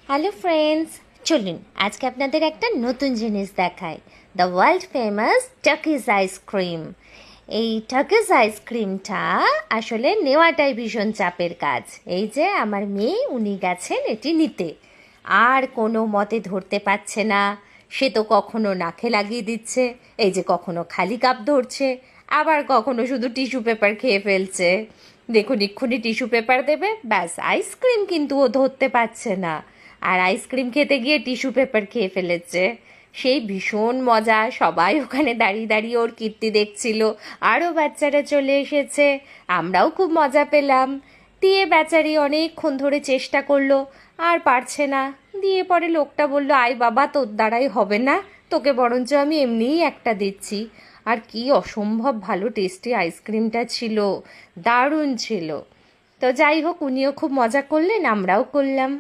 Hello friends, চলুন আজকে আপনাদের একটা নতুন জিনিস দেখাই। The world famous talkies ice cream. এই টাকিজ আইসক্রিমটা আসলে নেওয়াটাই ভীষণ চাপের কাজ। এই যে আমার মেয়ে, উনি গেছেন এটি নিতে, আর কোনো মতে ধরতে পারছে না। সে তো কখনো নাকে লাগিয়ে দিচ্ছে, এই যে কখনো খালি কাপ ধরছে, আবার কখনো শুধু টিস্যু পেপার খেয়ে ফেলছে। দেখুন, এক্ষুনি টিস্যু পেপার দেবে, ব্যাস আইসক্রিম কিন্তু ও ধরতে পারছে না। আর আইসক্রিম খেতে গিয়ে টিস্যু পেপার খেয়ে ফেলেছে। সেই ভীষণ মজা, সবাই ওখানে দাঁড়িয়ে দাঁড়িয়ে ওর কীর্তি দেখছিল। আরও বাচ্চারা চলে এসেছে, আমরাও খুব মজা পেলাম। দিয়ে বেচারি অনেকক্ষণ ধরে চেষ্টা করলো, আর পারছে না। দিয়ে পরে লোকটা বলল, আয় বাবা, তোর দ্বারাই হবে না, তোকে বরঞ্চ আমি এমনিই একটা দিচ্ছি। আর কি অসম্ভব ভালো টেস্টি আইসক্রিমটা ছিল, দারুণ ছিল। তো যাই হোক, উনিও খুব মজা করলেন, আমরাও করলাম।